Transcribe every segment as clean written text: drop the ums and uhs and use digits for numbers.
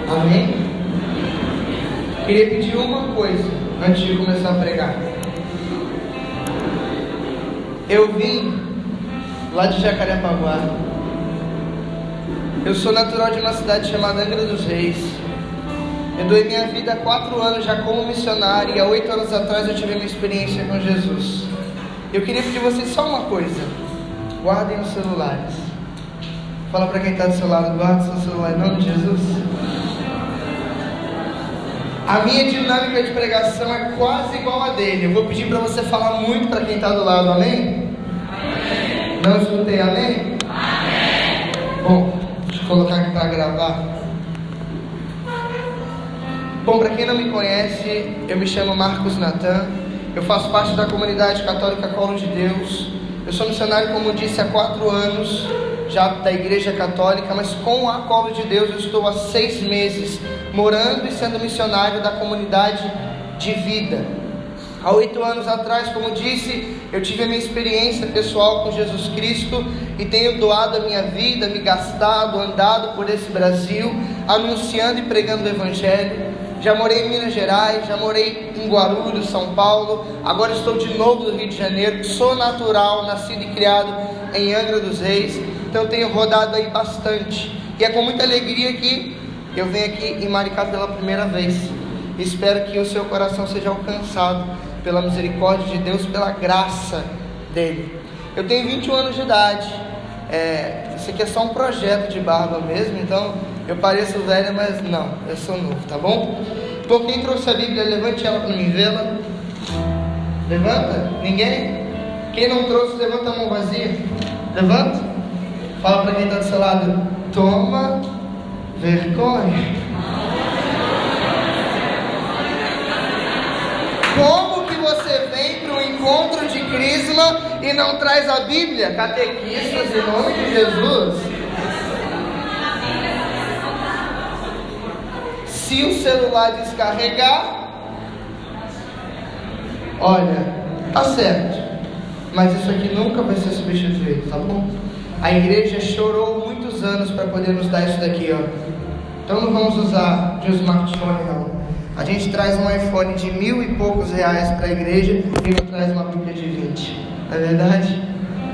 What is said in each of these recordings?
Amém? Queria pedir uma coisa antes de começar a pregar. Eu vim lá de Jacarepaguá. Eu sou natural de uma cidade chamada Angra dos Reis. Eu doei minha vida há 4 anos já como missionário, e há 8 anos atrás eu tive uma experiência com Jesus. Eu queria pedir a vocês só uma coisa: guardem os celulares. Fala para quem está do seu lado, guarda o seu celular em nome de Jesus. A minha dinâmica de pregação é quase igual a dele. Eu vou pedir para você falar muito para quem está do lado, amém? Amém. Não escutei, amém? Amém. Bom, deixa eu colocar aqui para gravar. Bom, para quem não me conhece, eu me chamo Marcos Natan. Eu faço parte da comunidade católica Colo de Deus. Eu sou missionário, como disse, há 4 anos já da Igreja Católica, mas com a Colo de Deus eu estou há 6 meses morando e sendo missionário da comunidade de vida. Há 8 anos atrás, como disse, eu tive a minha experiência pessoal com Jesus Cristo e tenho doado a minha vida, me gastado, andado por esse Brasil, anunciando e pregando o Evangelho. Já morei em Minas Gerais, já morei em Guarulhos, São Paulo, agora estou de novo no Rio de Janeiro. Sou natural, nascido e criado em Angra dos Reis, então tenho rodado aí bastante. E é com muita alegria que eu venho aqui em Maricá pela primeira vez. Espero que o seu coração seja alcançado pela misericórdia de Deus, pela graça dele. Eu tenho 21 anos de idade. Isso aqui é só um projeto de barba mesmo, então eu pareço velho, mas não, eu sou novo, tá bom? Por quem trouxe a Bíblia, levante ela para mim vê-la. Levanta? Ninguém? Quem não trouxe, levanta a mão vazia. Levanta. Fala para quem está do seu lado: toma vergonha. Como que você vem para um encontro de crisma e não traz a Bíblia? Catequistas, em nome de Jesus. Se o celular descarregar, olha, tá certo, mas isso aqui nunca vai ser substituído, tá bom? A igreja chorou muitos anos para poder nos dar isso daqui, ó. Então não vamos usar de um smartphone, não. A gente traz um iPhone de 1.000 e poucos reais para a igreja e não traz uma Bíblia de 20. Não é verdade?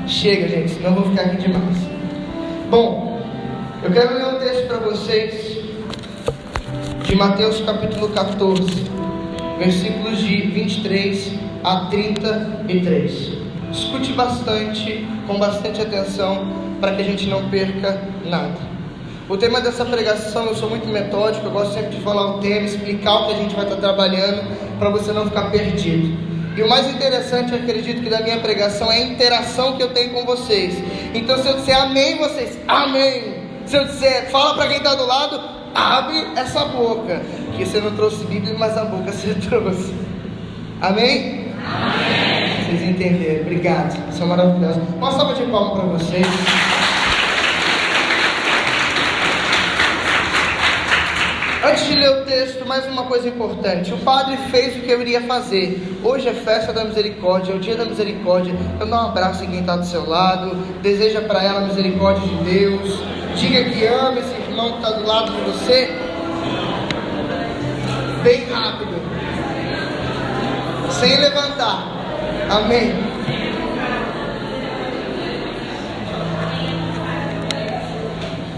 Chega, gente, senão eu vou ficar aqui demais. Bom, eu quero ler um texto para vocês de Mateus capítulo 14, versículos de 23 a 33. Escute bastante, com bastante atenção, para que a gente não perca nada. O tema dessa pregação, eu sou muito metódico, eu gosto sempre de falar o tema, explicar o que a gente vai estar trabalhando, para você não ficar perdido. E o mais interessante, eu acredito que da minha pregação, é a interação que eu tenho com vocês. Então se eu disser amém, vocês, amém. Se eu disser, fala para quem está do lado, abre essa boca, que você não trouxe Bíblia, mas a boca você trouxe. Amém? Amém. Vocês entenderam, obrigado, são maravilhosos. Uma salva de palmas para vocês. Antes de ler o texto, mais uma coisa importante. O padre fez o que eu iria fazer. Hoje é festa da misericórdia, é o dia da misericórdia. Então dá um abraço em quem está do seu lado, deseja para ela a misericórdia de Deus, diga que ama esse irmão que está do lado de você. Bem rápido, sem levantar. Amém.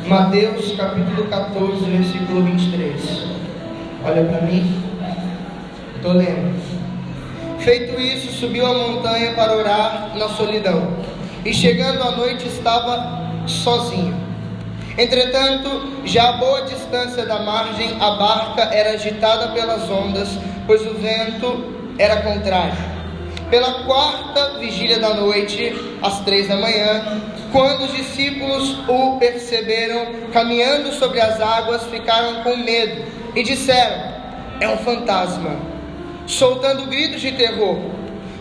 Mateus capítulo 14, versículo 23. Olha para mim. Estou lendo. Feito isso, subiu a montanha para orar na solidão. E chegando à noite estava sozinho. Entretanto, já a boa distância da margem, a barca era agitada pelas ondas, pois o vento era contrário. Pela 4ª vigília da noite, às 3 da manhã, quando os discípulos o perceberam caminhando sobre as águas, ficaram com medo e disseram: é um fantasma, soltando gritos de terror.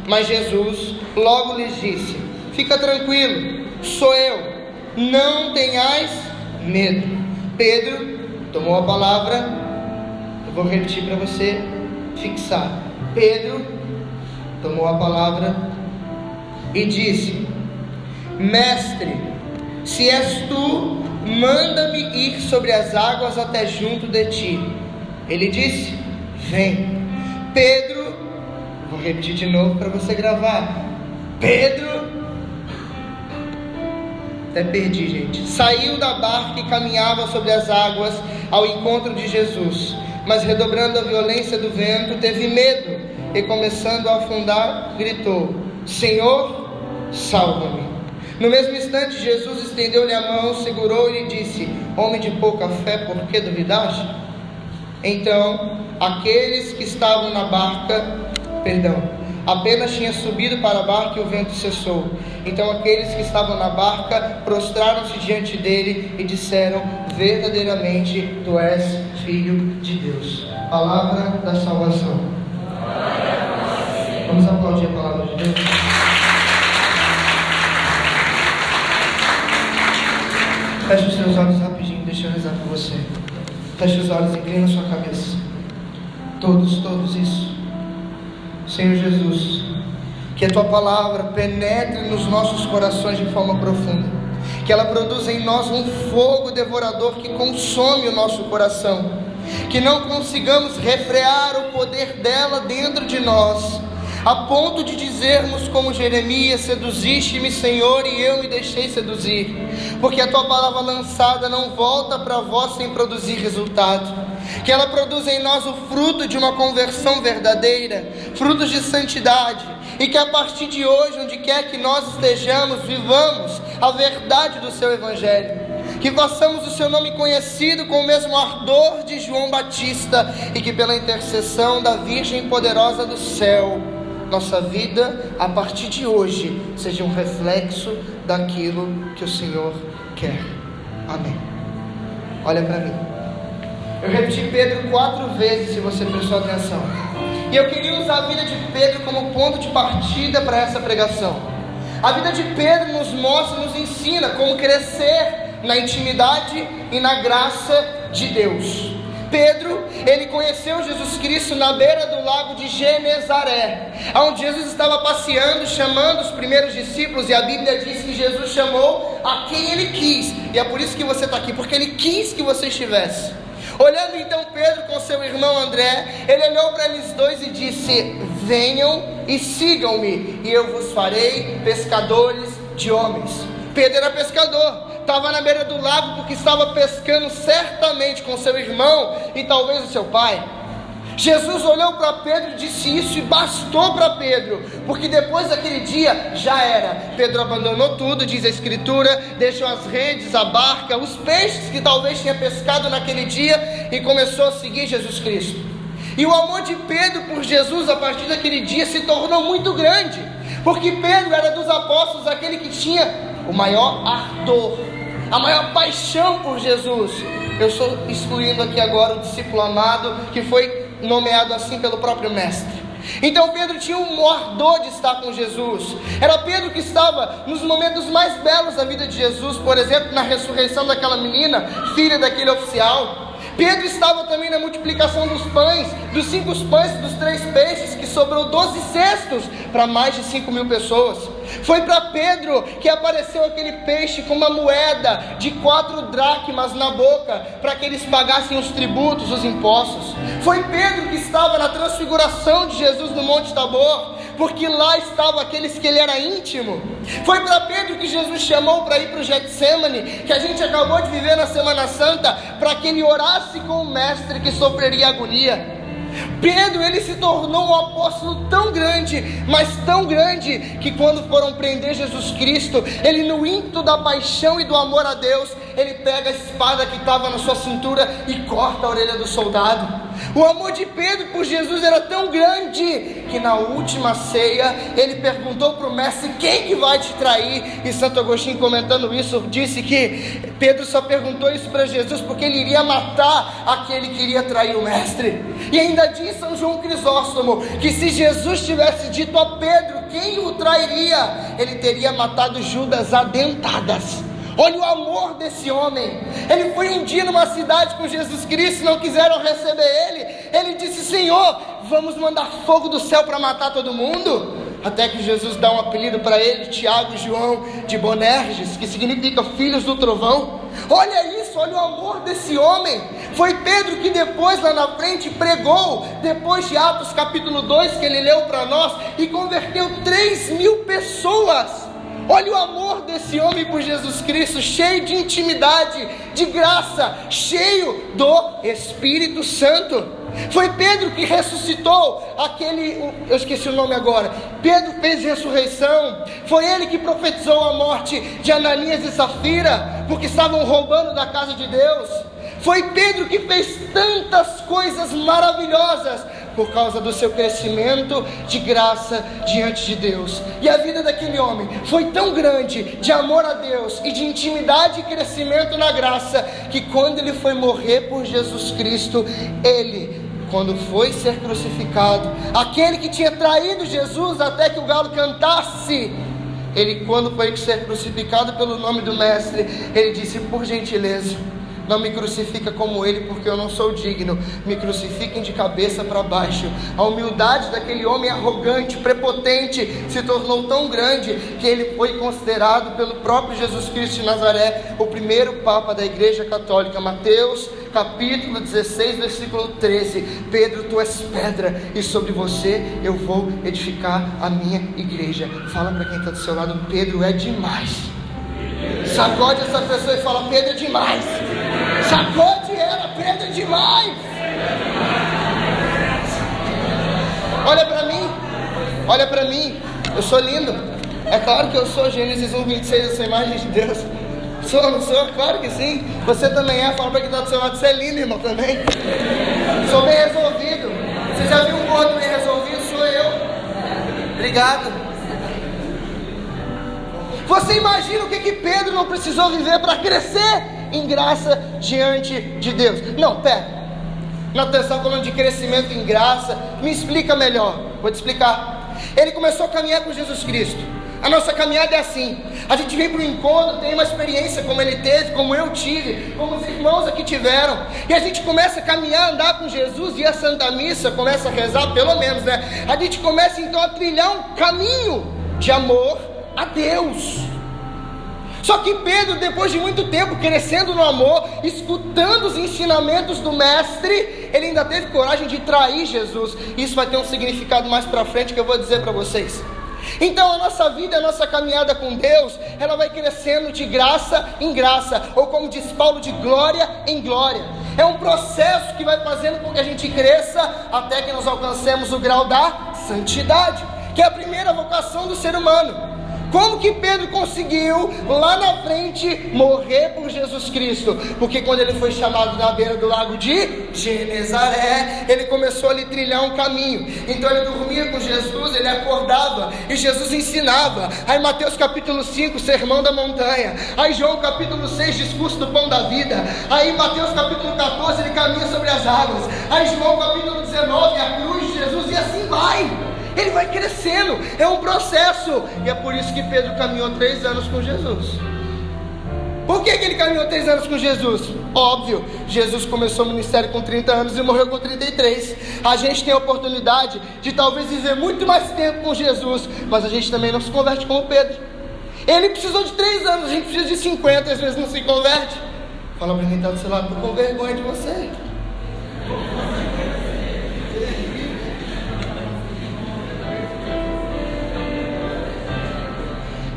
Mas Jesus logo lhes disse: fica tranquilo, sou eu, não tenhais medo. Pedro tomou a palavra, eu vou repetir para você fixar. Pedro tomou a palavra e disse: Mestre, se és tu, manda-me ir sobre as águas até junto de ti. Ele disse: vem. Pedro, vou repetir de novo para você gravar. Pedro, até perdi, gente. Saiu da barca e caminhava sobre as águas ao encontro de Jesus, mas redobrando a violência do vento, teve medo e, começando a afundar, gritou: Senhor, salva-me. No mesmo instante, Jesus estendeu-lhe a mão, segurou e lhe disse: homem de pouca fé, por que duvidaste? Então, aqueles que estavam na barca, apenas tinha subido para a barca e o vento cessou. Então aqueles que estavam na barca prostraram-se diante dele e disseram: verdadeiramente tu és filho de Deus. Palavra da salvação. Vamos aplaudir a palavra de Deus. Feche os seus olhos rapidinho, deixa eu rezar por você. Feche os olhos e inclina a sua cabeça. Todos isso. Senhor Jesus, que a Tua palavra penetre nos nossos corações de forma profunda, que ela produza em nós um fogo devorador que consome o nosso coração, que não consigamos refrear o poder dela dentro de nós, a ponto de dizermos como Jeremias: seduziste-me, Senhor, e eu me deixei seduzir, porque a Tua palavra lançada não volta para vós sem produzir resultado. Que ela produza em nós o fruto de uma conversão verdadeira, frutos de santidade, e que a partir de hoje, onde quer que nós estejamos, vivamos a verdade do Seu Evangelho, que façamos o Seu nome conhecido com o mesmo ardor de João Batista, e que pela intercessão da Virgem poderosa do céu, nossa vida, a partir de hoje, seja um reflexo daquilo que o Senhor quer. Amém. Olha para mim. Eu repeti Pedro 4 vezes, se você prestou atenção. E eu queria usar a vida de Pedro como ponto de partida para essa pregação. A vida de Pedro nos mostra, nos ensina como crescer na intimidade e na graça de Deus. Pedro, ele conheceu Jesus Cristo na beira do lago de Genezaré, onde Jesus estava passeando, chamando os primeiros discípulos, e a Bíblia diz que Jesus chamou a quem ele quis, e é por isso que você está aqui, porque ele quis que você estivesse. Olhando então Pedro com seu irmão André, ele olhou para eles dois e disse: venham e sigam-me, e eu vos farei pescadores de homens. Pedro era pescador, estava na beira do lago porque estava pescando certamente com seu irmão e talvez o seu pai. Jesus olhou para Pedro e disse isso, e bastou para Pedro, porque depois daquele dia já era. Pedro abandonou tudo, diz a Escritura, deixou as redes, a barca, os peixes que talvez tinha pescado naquele dia, e começou a seguir Jesus Cristo. E o amor de Pedro por Jesus a partir daquele dia se tornou muito grande, porque Pedro era dos apóstolos aquele que tinha o maior ardor, a maior paixão por Jesus. Eu estou excluindo aqui agora o discípulo amado, que foi nomeado assim pelo próprio mestre. Então Pedro tinha um ardor de estar com Jesus. Era Pedro que estava nos momentos mais belos da vida de Jesus, por exemplo, na ressurreição daquela menina, filha daquele oficial. Pedro estava também na multiplicação dos pães, dos 5 pães e dos 3 peixes, que sobrou 12 cestos para mais de 5.000 pessoas. Foi para Pedro que apareceu aquele peixe com uma moeda de 4 dracmas na boca, para que eles pagassem os tributos, os impostos. Foi Pedro que estava na transfiguração de Jesus no Monte Tabor, porque lá estavam aqueles que ele era íntimo. Foi para Pedro que Jesus chamou para ir para o Getsemane, que a gente acabou de viver na Semana Santa, para que ele orasse com o mestre que sofreria agonia. Pedro, ele se tornou um apóstolo tão grande, mas tão grande, que quando foram prender Jesus Cristo, ele, no ímpeto da paixão e do amor a Deus, ele pega a espada que estava na sua cintura e corta a orelha do soldado. O amor de Pedro por Jesus era tão grande, que na última ceia, ele perguntou para o mestre: quem que vai te trair? E Santo Agostinho, comentando isso, disse que Pedro só perguntou isso para Jesus porque ele iria matar aquele que iria trair o mestre. E ainda diz São João Crisóstomo que se Jesus tivesse dito a Pedro quem o trairia, ele teria matado Judas a dentadas. Olha o amor desse homem. Ele foi um dia numa cidade com Jesus Cristo, não quiseram receber ele. Ele disse: Senhor, vamos mandar fogo do céu para matar todo mundo? Até que Jesus dá um apelido para ele, Tiago e João de Bonerges, que significa filhos do trovão. Olha isso, olha o amor desse homem. Foi Pedro que depois lá na frente pregou, depois de Atos capítulo 2 que ele leu para nós, e converteu 3.000 pessoas. Olha o amor desse homem por Jesus Cristo, cheio de intimidade, de graça, cheio do Espírito Santo. Foi Pedro que ressuscitou eu esqueci o nome agora. Pedro fez ressurreição. Foi ele que profetizou a morte de Ananias e Safira, porque estavam roubando da casa de Deus. Foi Pedro que fez tantas coisas maravilhosas por causa do seu crescimento de graça diante de Deus. E a vida daquele homem foi tão grande de amor a Deus e de intimidade e crescimento na graça, que quando ele foi morrer por Jesus Cristo, quando foi ser crucificado, aquele que tinha traído Jesus até que o galo cantasse, quando foi ser crucificado pelo nome do Mestre, ele disse: por gentileza, não me crucifica como ele, porque eu não sou digno. Me crucifiquem de cabeça para baixo. A humildade daquele homem arrogante, prepotente, se tornou tão grande que ele foi considerado pelo próprio Jesus Cristo de Nazaré o primeiro Papa da Igreja Católica. Mateus capítulo 16, versículo 13. Pedro, tu és pedra, e sobre você eu vou edificar a minha igreja. Fala para quem está do seu lado: Pedro é demais. Sacode essa pessoa e fala: Pedro é demais. Sacode ela: Pedro é demais. Olha para mim, eu sou lindo. É claro que eu sou. Gênesis 1:26, eu sou a imagem de Deus. Sou, não sou? Claro que sim. Você também é. Fala para quem está do seu lado: você é lindo, irmão, também. Sou bem resolvido. Você já viu um gordo bem resolvido? Sou eu. Obrigado. Você imagina o que Pedro não precisou viver para crescer em graça diante de Deus? Não, pera. Nós estamos falando de crescimento em graça. Me explica melhor. Vou te explicar. Ele começou a caminhar com Jesus Cristo. A nossa caminhada é assim: a gente vem para o encontro, tem uma experiência como ele teve, como eu tive, como os irmãos aqui tiveram, e a gente começa a caminhar, andar com Jesus, e a Santa Missa, começa a rezar, pelo menos, né? A gente começa então a trilhar um caminho de amor a Deus. Só que Pedro, depois de muito tempo crescendo no amor, escutando os ensinamentos do Mestre, ele ainda teve coragem de trair Jesus. Isso vai ter um significado mais para frente que eu vou dizer para vocês. Então a nossa vida, a nossa caminhada com Deus, ela vai crescendo de graça em graça, ou como diz Paulo, de glória em glória. É um processo que vai fazendo com que a gente cresça até que nós alcancemos o grau da santidade, que é a primeira vocação do ser humano. Como que Pedro conseguiu lá na frente morrer por Jesus Cristo? Porque quando ele foi chamado na beira do lago de Genezaré, ele começou a lhe trilhar um caminho. Então ele dormia com Jesus, ele acordava e Jesus ensinava. Aí Mateus capítulo 5, sermão da montanha. Aí João capítulo 6, discurso do pão da vida. Aí Mateus capítulo 14, ele caminha sobre as águas. Aí João capítulo 19, a cruz de Jesus, e assim vai. Ele vai crescendo, é um processo. E é por isso que Pedro caminhou 3 anos com Jesus. Por que ele caminhou 3 anos com Jesus? Óbvio, Jesus começou o ministério com 30 anos e morreu com 33. A gente tem a oportunidade de talvez viver muito mais tempo com Jesus, mas a gente também não se converte como Pedro. Ele precisou de 3 anos, a gente precisa de 50, às vezes não se converte. Fala para quem está do seu lado: estou com vergonha de você.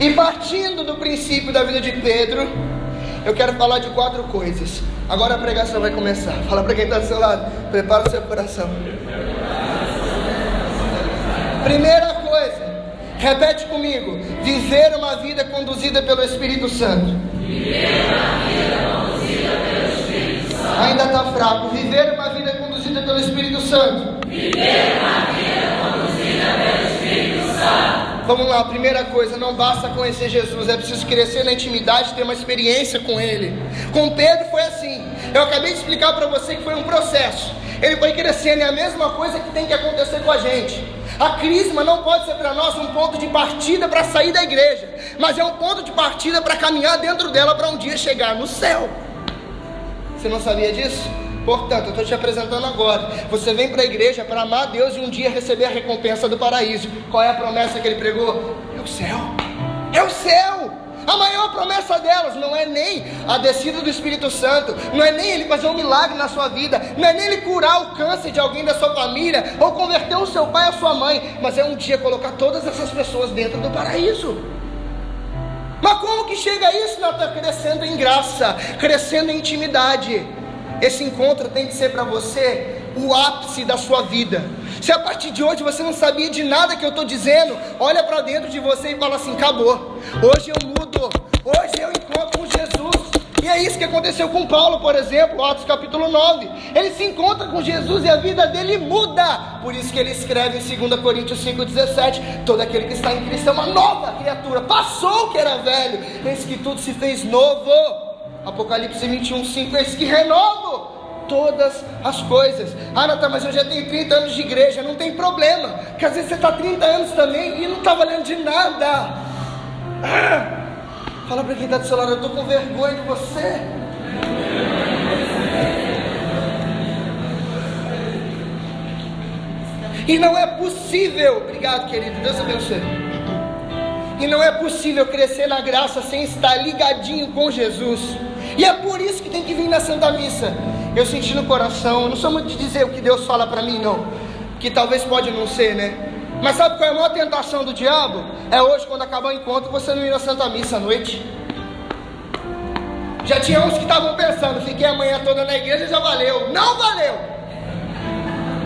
E partindo do princípio da vida de Pedro, eu quero falar de 4 coisas. Agora a pregação vai começar. Fala para quem está do seu lado: prepara o seu coração. Primeira coisa, repete comigo: viver uma vida conduzida pelo Espírito Santo. Viver uma vida conduzida pelo Espírito Santo. Ainda está fraco. Viver uma vida conduzida pelo Espírito Santo. Viver uma vida conduzida pelo Espírito Santo. Vamos lá, primeira coisa: não basta conhecer Jesus, é preciso crescer na intimidade, ter uma experiência com Ele. Com Pedro foi assim. Eu acabei de explicar para você que foi um processo. Ele foi crescendo, é a mesma coisa que tem que acontecer com a gente. A crisma não pode ser para nós um ponto de partida para sair da igreja, mas é um ponto de partida para caminhar dentro dela para um dia chegar no céu. Você não sabia disso? Portanto, eu estou te apresentando agora. Você vem para a igreja para amar a Deus e um dia receber a recompensa do paraíso. Qual é a promessa que ele pregou? É o céu. É o céu. A maior promessa delas não é nem a descida do Espírito Santo, não é nem Ele fazer um milagre na sua vida, não é nem Ele curar o câncer de alguém da sua família, ou converter o seu pai ou a sua mãe, mas é um dia colocar todas essas pessoas dentro do paraíso. Mas como que chega isso, Natan? Crescendo em graça, crescendo em intimidade. Esse encontro tem que ser para você o ápice da sua vida. Se a partir de hoje você não sabia de nada que eu estou dizendo, olha para dentro de você e fala assim: acabou, hoje eu mudo, hoje eu encontro com Jesus. E é isso que aconteceu com Paulo, por exemplo, Atos capítulo 9. Ele se encontra com Jesus e a vida dele muda. Por isso que ele escreve em 2 Coríntios 5,17: todo aquele que está em Cristo é uma nova criatura, passou o que era velho, eis que tudo se fez novo. Apocalipse 21,5: eis que renovo todas as coisas. Ah, Natan, mas eu já tenho 30 anos de igreja. Não tem problema, porque às vezes você está 30 anos também e não está valendo de nada. Fala para quem está do seu lado: eu estou com vergonha de você. E não é possível, obrigado querido, Deus abençoe. E não é possível crescer na graça sem estar ligadinho com Jesus. E é por isso que tem que vir na Santa Missa. Eu senti no coração, eu não sou muito de dizer o que Deus fala para mim não, que talvez pode não ser, né? Mas sabe qual é a maior tentação do diabo? É hoje, quando acabar o encontro, você não ir na Santa Missa à noite. Já tinha uns que estavam pensando: fiquei a manhã toda na igreja, já valeu. Não valeu.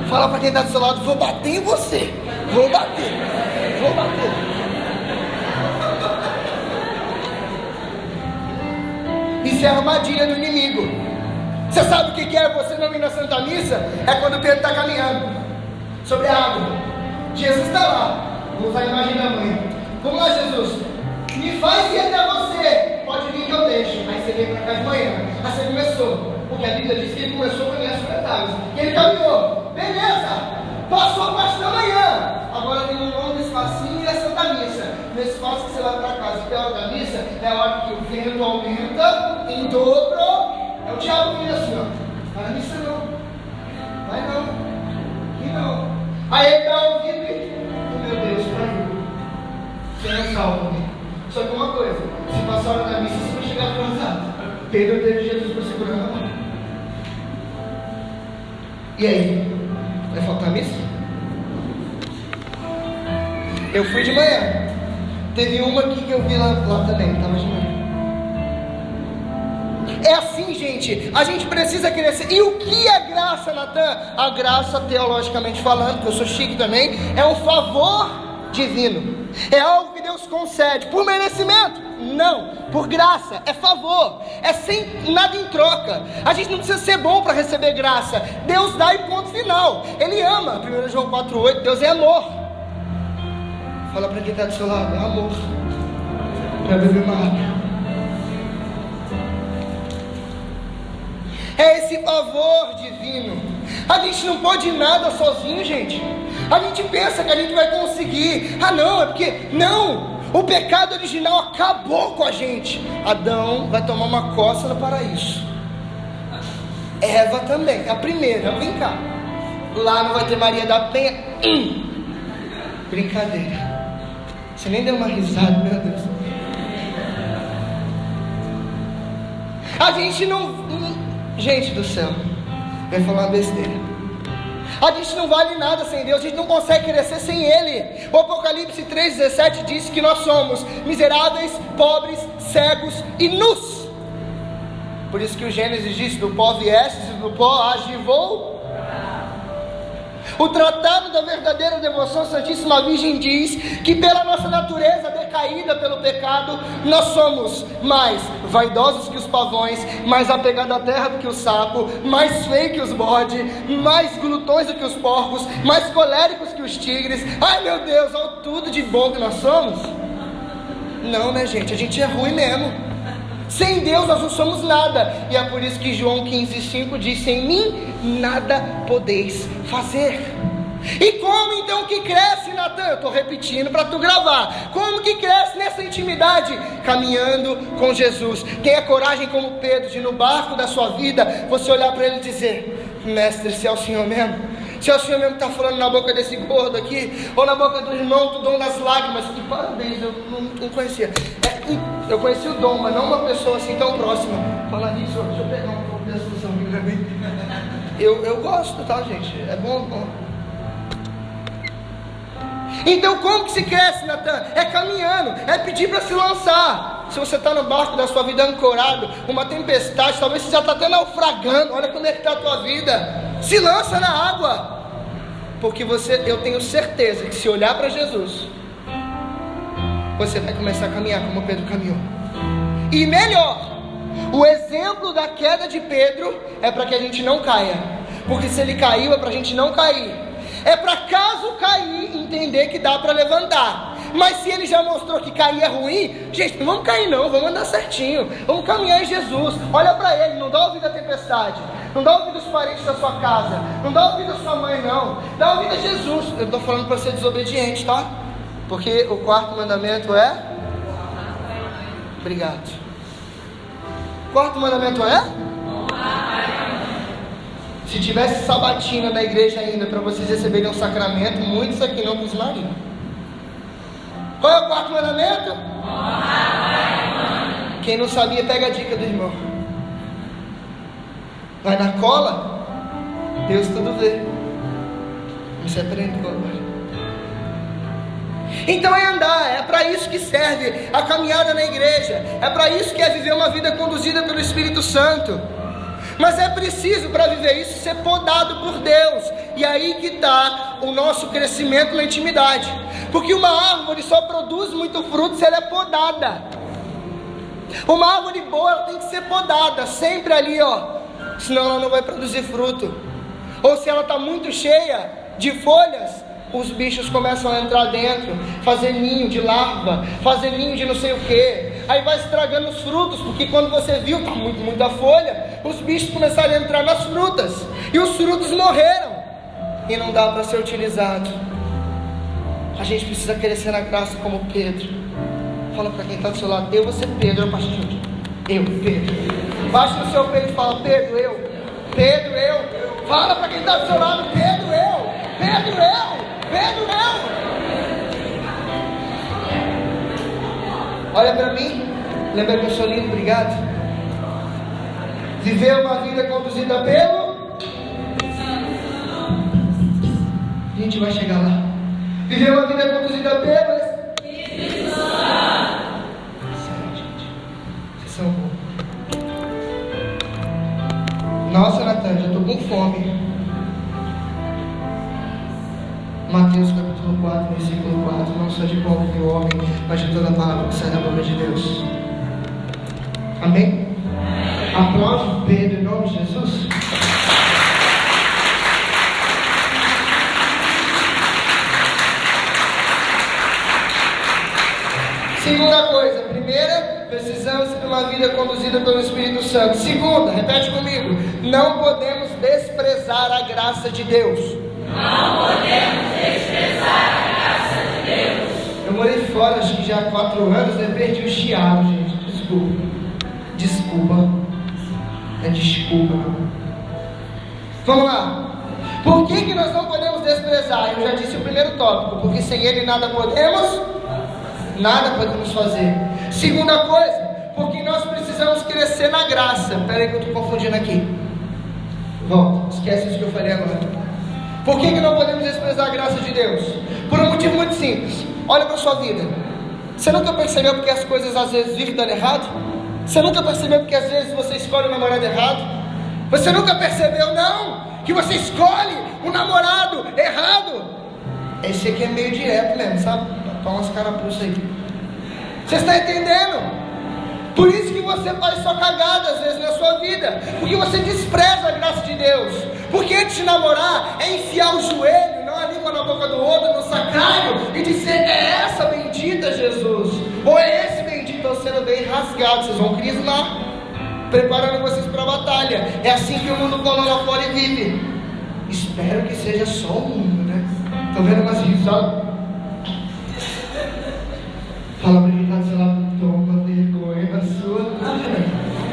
Fala para quem está do seu lado: vou bater em você. Vou bater. Isso é armadilha do inimigo. Você sabe o que é você não ir na Santa Missa? É quando Pedro está caminhando sobre a água. Jesus está lá. Vou usar a imagem da mãe. Vamos lá, Jesus, me faz ir até você. Pode vir que eu deixo. Aí você veio para cá de manhã. Aí você começou, porque a Bíblia diz que ele começou a caminhar sobre as águas. E ele caminhou. Beleza. Passou a parte da manhã. Agora tem um longo espacinho e a Santa Missa. Nesse espaço que você vai para casa, que é a hora da missa, é a hora que o vento aumenta em dobro. É o diabo vindo assim, ó: vai na missa não, vai não, aqui não. Aí ele dá ouvido e: oh, meu Deus, caiu. Você não salva, né? Só que uma coisa: se passar a hora da missa, você vai chegar atrasado. Pedro teve Jesus para segurar na mão. E aí? Vai faltar missa? Eu fui de manhã. Teve uma aqui que eu vi lá também, estava de manhã. É assim, gente, a gente precisa crescer. E o que é graça, Natan? A graça, teologicamente falando, que eu sou chique também, é um favor divino. É algo que Deus concede por merecimento? Não, por graça, é favor, é sem nada em troca. A gente não precisa ser bom para receber graça. Deus dá e ponto final. Ele ama. 1 João 4,8: Deus é amor. Fala para quem está do seu lado: é amor. Para beber uma água. É esse favor divino. A gente não pode ir nada sozinho, gente. A gente pensa que a gente vai conseguir. Ah não, é porque... Não, o pecado original acabou com a gente. Adão vai tomar uma coça no paraíso. Eva também, a primeira, vem cá. Lá não vai ter Maria da Penha. Brincadeira. Você nem deu uma risada, meu Deus. A gente não... Gente do céu, eu ia falar uma besteira. A gente não vale nada sem Deus, a gente não consegue crescer sem Ele. O Apocalipse 3,17 diz que nós somos miseráveis, pobres, cegos e nus. Por isso que o Gênesis diz: do pó viestes e do pó hás de voltar. O Tratado da Verdadeira Devoção à Santíssima Virgem diz que pela nossa natureza decaída pelo pecado, nós somos mais vaidosos que os pavões, mais apegados à terra do que o sapo, mais feios que os bodes, mais glutões do que os porcos, mais coléricos que os tigres. Ai meu Deus, olha tudo de bom que nós somos. Não, né, gente, a gente é ruim mesmo. Sem Deus nós não somos nada. E é por isso que João 15,5 diz: sem mim nada podeis fazer. E como então que cresce, Natan? Eu estou repetindo para tu gravar. Como que cresce nessa intimidade? Caminhando com Jesus. Tenha coragem como Pedro de no barco da sua vida você olhar para ele e dizer: mestre, se é o Senhor mesmo, se é o Senhor mesmo que está falando na boca desse gordo aqui, ou na boca do irmão do dom das lágrimas, que parabéns, eu não conhecia. Eu conheci o Dom, mas não uma pessoa assim tão próxima. Falar nisso, deixa eu pegar um pouco dessa solução aqui pra mim. Eu gosto, tá, gente? É bom. Então como que se cresce, Natan? É caminhando, é pedir para se lançar. Se você está no barco da sua vida ancorado, uma tempestade, talvez você já está até naufragando. Olha como é que está a tua vida. Se lança na água. Porque eu tenho certeza que se olhar para Jesus, você vai começar a caminhar como Pedro caminhou. E melhor, o exemplo da queda de Pedro é para que a gente não caia. Porque se ele caiu, é para a gente não cair. É para caso cair, entender que dá para levantar. Mas se ele já mostrou que cair é ruim, gente, não vamos cair não, vamos andar certinho. Vamos caminhar em Jesus. Olha para ele, não dá ouvido à tempestade. Não dá ouvido aos parentes da sua casa. Não dá ouvido à sua mãe não. Dá ouvido a Jesus. Eu estou falando para ser desobediente, tá? Porque o quarto mandamento é... Obrigado. O quarto mandamento é... Se tivesse sabatina na igreja ainda para vocês receberem um sacramento, muitos aqui não buscariam. Qual é o quarto mandamento? Quem não sabia, pega a dica do irmão. Vai na cola, Deus tudo vê. Você aprendeu agora. Então é andar, é para isso que serve a caminhada na igreja. É para isso que é viver uma vida conduzida pelo Espírito Santo. Mas é preciso, para viver isso, ser podado por Deus. E aí que está o nosso crescimento na intimidade. Porque uma árvore só produz muito fruto se ela é podada. Uma árvore boa, ela tem que ser podada, sempre ali, ó. Senão ela não vai produzir fruto. Ou se ela está muito cheia de folhas, os bichos começam a entrar dentro, fazer ninho de larva, fazer ninho de não sei o que. Aí vai estragando os frutos, porque quando você viu, está muita folha, os bichos começaram a entrar nas frutas, e os frutos morreram, e não dá para ser utilizado. A gente precisa crescer na graça como Pedro. Fala para quem está do seu lado, eu vou ser Pedro a partir de hoje. Eu, Pedro. Baixa no seu peito e fala, Pedro, eu. Pedro, eu. Fala para quem está do seu lado, Pedro, eu. Pedro, eu. Pedro, eu. Olha para mim. Lembra que eu sou lindo? Obrigado. Viver uma vida conduzida pelo... A gente vai chegar lá. Viver uma vida conduzida pelo... Sério, gente. Vocês são bons. Nossa, Natan, já estou com fome. Mateus capítulo 4, versículo 4. Não só de pão que o homem, mas de toda a palavra que sai da boca de Deus. Amém? Aplaude Pedro em nome de Jesus. Segunda coisa. Primeira, precisamos de uma vida conduzida pelo Espírito Santo. Segunda, repete comigo. Não podemos desprezar a graça de Deus. Não podemos desprezar a graça de Deus. Eu morei fora, acho que já há 4 anos, eu perdi o chiado, gente. Desculpa. É desculpa. Vamos lá. Por que nós não podemos desprezar? Eu já disse o primeiro tópico. Porque sem Ele nada podemos fazer. Segunda coisa, porque nós precisamos crescer na graça. Espera aí que eu estou confundindo aqui. Volta, esquece isso que eu falei agora. Por que não podemos desprezar a graça de Deus? Por um motivo muito simples. Olha para a sua vida. Você nunca percebeu porque as coisas às vezes vivem dando errado? Você nunca percebeu porque às vezes você escolhe um namorado errado? Você nunca percebeu, não, que você escolhe um namorado errado? Esse aqui é meio direto mesmo, sabe? Toma umas carapuças aí. Você está entendendo? Por isso que você faz só cagada às vezes na sua vida. Porque você despreza a graça de Deus. Porque antes de namorar é enfiar o joelho, não a língua na boca do outro, no sacrário, e dizer, é essa bendita Jesus, ou é esse bendito. Estão sendo bem rasgados, vocês vão crismar, preparando vocês para a batalha. É assim que o mundo colou lá fora e vive. Espero que seja só o mundo, né? Estou vendo umas risadas. Fala para quem está do seu lado, toma vergonha na sua cara.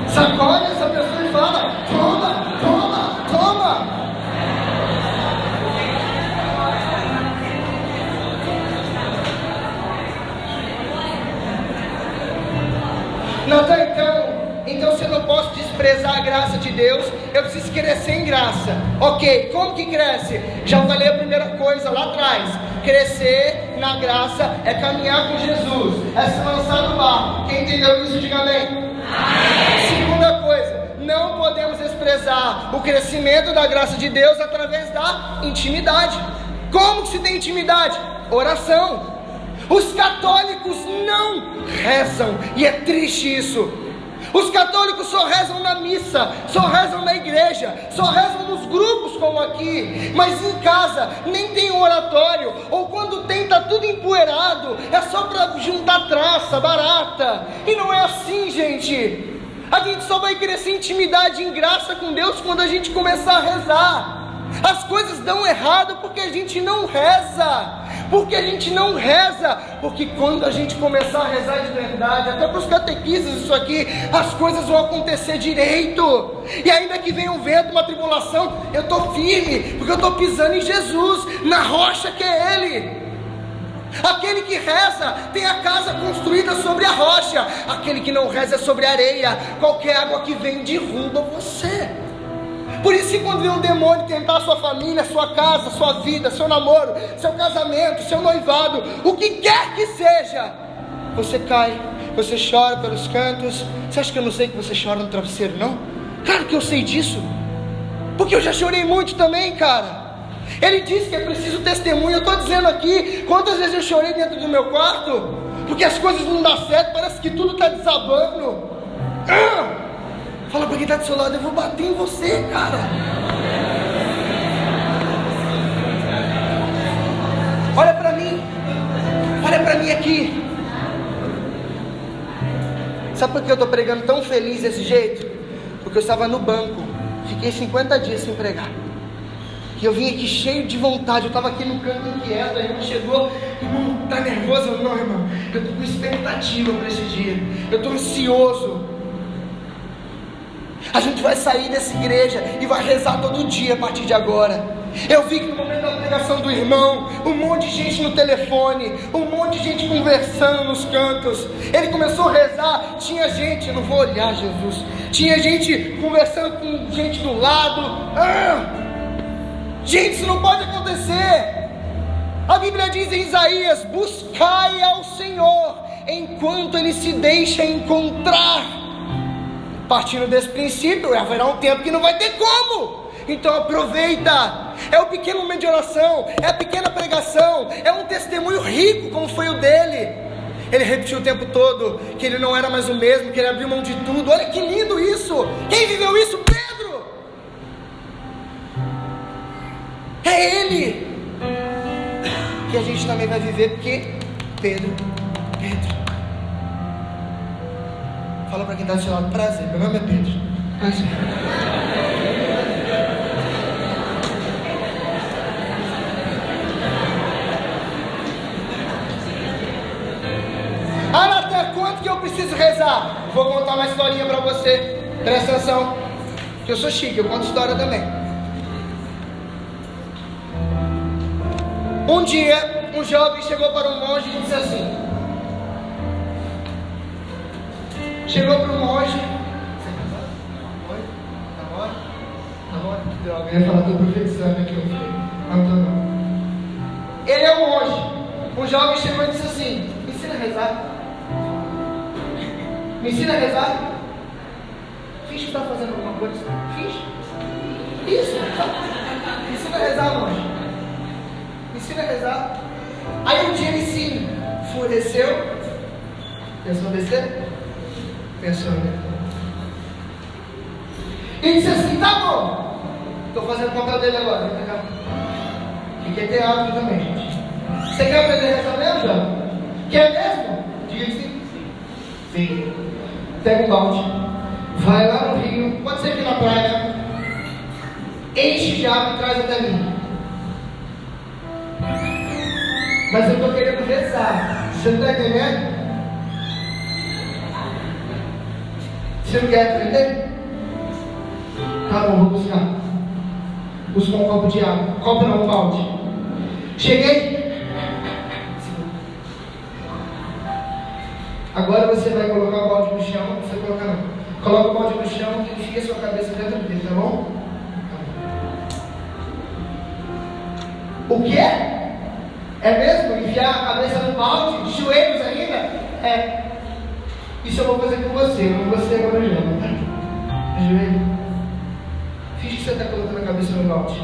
Sacode essa pessoa e fala, toma. Deus, eu preciso crescer em graça. Ok, como que cresce? Já falei a primeira coisa lá atrás. Crescer na graça é caminhar com Jesus, é se lançar no barco. Quem entendeu isso, diga amém. Segunda coisa, não podemos desprezar o crescimento da graça de Deus através da intimidade. Como que se tem intimidade? Oração. Os católicos não rezam, e é triste isso. Os católicos só rezam na missa, só rezam na igreja, só rezam nos grupos como aqui, mas em casa nem tem um oratório, ou quando tem está tudo empoeirado, é só para juntar traça, barata. E não é assim, gente. A gente só vai crescer intimidade em graça com Deus quando a gente começar a rezar. As coisas dão errado porque a gente não reza. Porque quando a gente começar a rezar de verdade, até para os catequistas isso aqui, as coisas vão acontecer direito. E ainda que venha um vento, uma tribulação, eu estou firme, porque eu estou pisando em Jesus, na rocha que é Ele. Aquele que reza tem a casa construída sobre a rocha. Aquele que não reza é sobre a areia. Qualquer água que vem derruba você. Por isso que quando vem um demônio tentar a sua família, sua casa, sua vida, seu namoro, seu casamento, seu noivado, o que quer que seja, você cai, você chora pelos cantos. Você acha que eu não sei que você chora no travesseiro, não? Claro que eu sei disso, porque eu já chorei muito também, cara. Ele disse que é preciso testemunho. Eu estou dizendo aqui, quantas vezes eu chorei dentro do meu quarto, porque as coisas não dão certo, parece que tudo está desabando. Fala para quem está do seu lado, eu vou bater em você, cara. Olha para mim aqui. Sabe por que eu estou pregando tão feliz desse jeito? Porque eu estava no banco, fiquei 50 dias sem pregar. E eu vim aqui cheio de vontade, eu estava aqui no canto inquieto, aí ele chegou, irmão, tá nervoso? Não, irmão, eu estou com expectativa para esse dia, eu estou ansioso. A gente vai sair dessa igreja e vai rezar todo dia a partir de agora. Eu vi que no momento da pregação do irmão, um monte de gente no telefone, um monte de gente conversando nos cantos. Ele começou a rezar, tinha gente, não vou olhar Jesus, tinha gente conversando com gente do lado. Gente, isso não pode acontecer. A Bíblia diz em Isaías: buscai ao Senhor enquanto Ele se deixa encontrar. Partindo desse princípio, haverá um tempo que não vai ter como. Então aproveita. É o pequeno momento de oração, é a pequena pregação, é um testemunho rico como foi o dele. Ele repetiu o tempo todo que ele não era mais o mesmo, que ele abriu mão de tudo. Olha que lindo isso. Quem viveu isso? Pedro. É ele que a gente também vai viver, porque Pedro. Fala para quem está do seu lado, prazer, meu nome é Pedro. Prazer. Até quanto que eu preciso rezar? Vou contar uma historinha para você. Presta atenção, que eu sou chique, eu conto história também. Um dia, um jovem chegou para um monge e disse assim: chegou para o monge. Namora? Que droga, eu ia falar, estou profetizando aqui. Não estou não. Ele é um monge. Um jovem chegou e disse assim: me ensina a rezar. Me ensina a rezar. Finge que está fazendo alguma coisa. Finge. Isso. Me ensina a rezar, monge. Me ensina a rezar. Aí um dia ele se enfureceu. Pensou besteira? Pensou, né? E disse assim: tá bom, estou fazendo o papel dele agora. Vem cá. E quer ter hábito também, gente. Você quer aprender a rezar mesmo, João? Quer mesmo? Diga que sim. Sim. Pega um balde, vai lá no rio, pode ser aqui na praia, enche de água e traz até mim. Mas eu estou querendo rezar. Você não está entendendo? Você não quer aprender? Tá bom, vou buscar. Buscou um copo de água. Copo não, um balde. Cheguei. Agora você vai colocar o balde no chão. Você colocar não. Coloca o balde no chão e enfia sua cabeça dentro dele, tá bom? O quê? É mesmo? Enfiar a cabeça no balde? De joelhos ainda? É. Isso eu vou fazer com você, não vou você agora não. De joelho. Finge que você está colocando a cabeça no balde.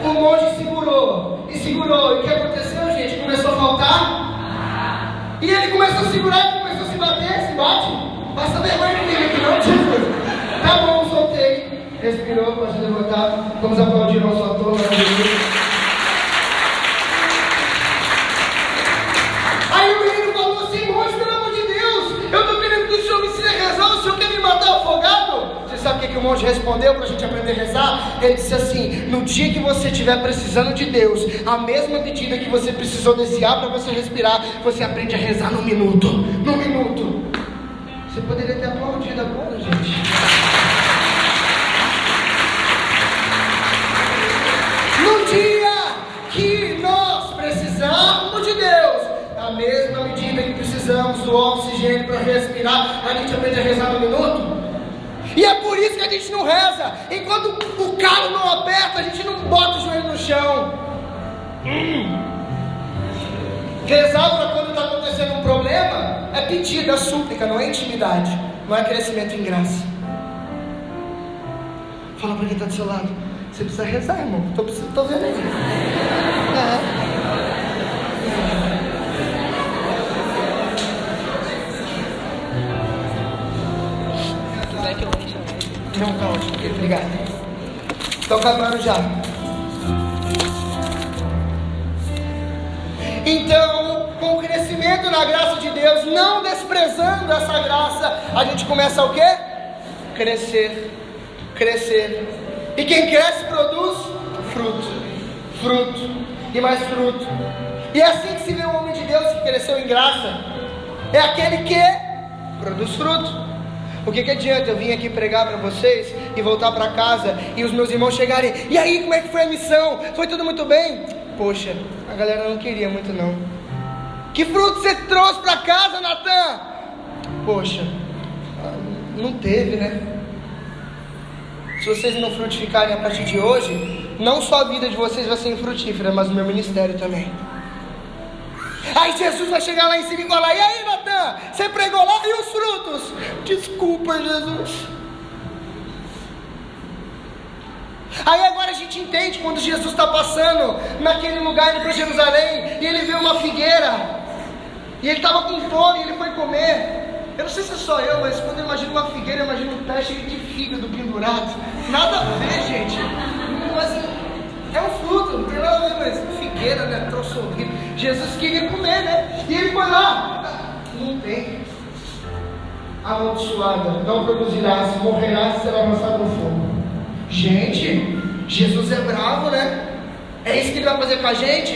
O monge segurou. E o que aconteceu, gente? Começou a faltar. E ele começou a segurar e começou a se bater. Se bate. Passa vergonha comigo aqui não, Jesus. Tá bom, soltei. Respirou, pode levantar. Vamos aplaudir o nosso ator. Aí o menino falou assim: monge, pelo amor de Deus, eu estou querendo que o senhor me ensine a rezar. O senhor quer me matar afogado? Você sabe o que o monge respondeu para a gente aprender a rezar? Ele disse assim: no dia que você estiver precisando de Deus, a mesma medida que você precisou desse ar para você respirar, você aprende a rezar num minuto. Num minuto. Você poderia ter aplaudido agora, gente. No dia que nós precisamos de Deus, a mesma medida que precisamos do oxigênio para respirar, a gente aprende a rezar no minuto. E é por isso que a gente não reza. Enquanto o calo não aperta, a gente não bota o joelho no chão. Rezar para quando está acontecendo um problema é pedido, é súplica, não é intimidade, não é crescimento em graça. Fala para quem está do seu lado: você precisa rezar, irmão. Tô vendo aí. Não, tá ótimo, querido. Obrigado. Estou acabando já. Então, com o crescimento na graça de Deus, não desprezando essa graça, a gente começa o quê? Crescer. Crescer. E quem cresce produz fruto. Fruto. E mais fruto. E é assim que se vê um homem de Deus que cresceu em graça. É aquele que produz fruto. O que adianta eu vir aqui pregar para vocês e voltar para casa e os meus irmãos chegarem: e aí, como é que foi a missão? Foi tudo muito bem? Poxa, a galera não queria muito não. Que fruto você trouxe para casa, Natan? Poxa, não teve, né? Se vocês não frutificarem a partir de hoje, não só a vida de vocês vai ser infrutífera, mas o meu ministério também. Aí Jesus vai chegar lá em cima e falar: e aí, Natan, você pregou lá, e os frutos? Desculpa, Jesus. Aí agora a gente entende quando Jesus está passando naquele lugar indo para Jerusalém, e ele vê uma figueira, e ele estava com fome, e ele foi comer. Eu não sei se é só eu, mas quando eu imagino uma figueira, eu imagino um pé cheio de fígado pendurado. Nada a ver, gente. Mas é um fruto, não tem nada a ver, mas figueira, né? Trouxe horrível. Jesus queria comer, né? E ele foi lá. Não tem. Amaldiçoada, não produzirás, morrerás e será lançado no fogo. Gente, Jesus é bravo, né? É isso que ele vai fazer com a gente?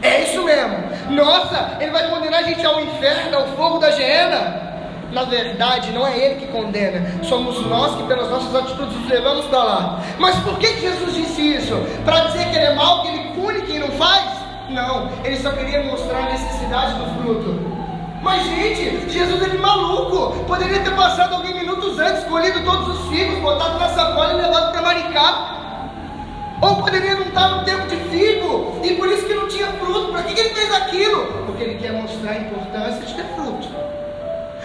É isso mesmo. Nossa, ele vai condenar a gente ao inferno, ao fogo da geena. Na verdade, não é ele que condena, somos nós que pelas nossas atitudes nos levamos para lá. Mas por que Jesus disse isso? Para dizer que ele é mau, que ele pune quem não faz? Não, ele só queria mostrar a necessidade do fruto. Mas gente, Jesus é maluco. Poderia ter passado alguém minutos antes, colhido todos os figos, botado na sacola e levado para Maricá. Ou poderia não estar no tempo de figo, e por isso que não tinha fruto. Para que ele fez aquilo? Porque ele quer mostrar a importância de ter fruto.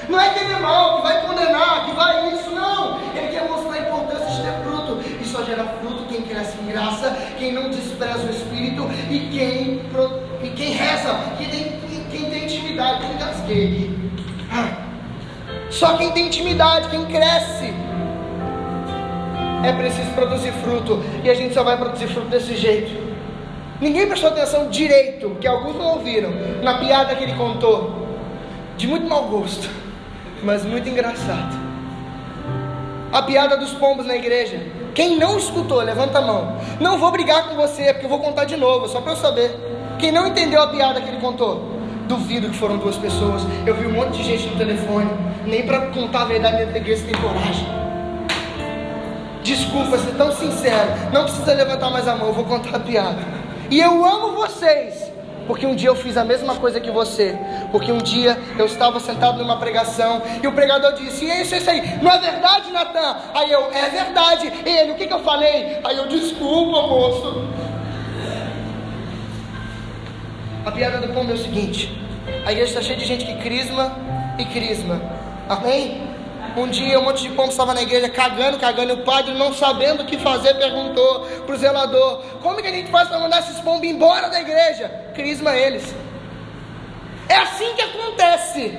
Não é que ele é mau, que vai condenar, que vai isso, não. Ele quer mostrar a importância de ter fruto. E só gera fruto quem cresce em graça, quem não despreza o Espírito e quem reza, quem tem intimidade. Quem gasguei. Só quem tem intimidade, quem cresce. É preciso produzir fruto, e a gente só vai produzir fruto desse jeito. Ninguém prestou atenção direito, que alguns não ouviram, na piada que ele contou, de muito mau gosto, mas muito engraçado. A piada dos pombos na igreja. Quem não escutou, levanta a mão. Não vou brigar com você, porque eu vou contar de novo, só para eu saber. Quem não entendeu a piada que ele contou? Duvido que foram 2 pessoas. Eu vi um monte de gente no telefone. Nem para contar a verdade dentro da igreja tem coragem. Desculpa ser tão sincero, não precisa levantar mais a mão, eu vou contar a piada. E eu amo vocês, porque um dia eu fiz a mesma coisa que você. Porque um dia eu estava sentado numa pregação e o pregador disse: e é isso aí, não é verdade, Natan? Aí eu: é verdade. E ele: o que eu falei? Aí eu: desculpa, moço. A piada do pombo é o seguinte: a igreja está cheia de gente que crisma e crisma. Amém? Um dia um monte de pombo estava na igreja cagando, e o padre, não sabendo o que fazer, perguntou para o zelador: como que a gente faz para mandar esses pombos embora da igreja? Crisma eles. É assim que acontece.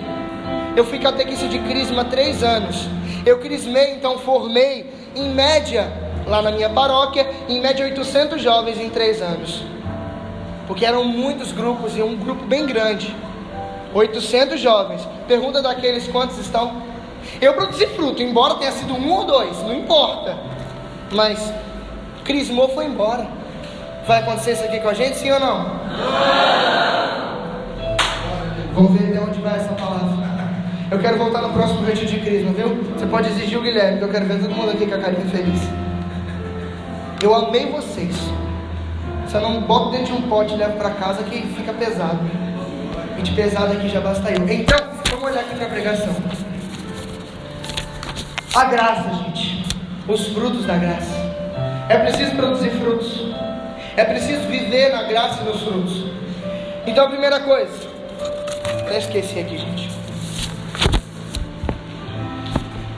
Eu fui catequista de crisma há 3 anos. Eu crismei, então formei, em média, lá na minha paróquia, em média 800 jovens em 3 anos. Porque eram muitos grupos e um grupo bem grande. 800 jovens. Pergunta daqueles quantos estão. Eu produzi fruto, embora tenha sido 1 ou 2, não importa. Mas crismou, foi embora. Vai acontecer isso aqui com a gente, sim ou não? Não! Vamos ver até onde vai essa palavra. Eu quero voltar no próximo retiro de crisma, viu? Você pode exigir o Guilherme, que eu quero ver todo mundo aqui com a carinha feliz. Eu amei vocês. Só não boto dentro de um pote e levo para casa que fica pesado. E de pesado aqui já basta eu. Então, vamos olhar aqui para a pregação. A graça, gente. Os frutos da graça. É preciso produzir frutos. É preciso viver na graça e nos frutos. Então, a primeira coisa. Até esqueci aqui, gente.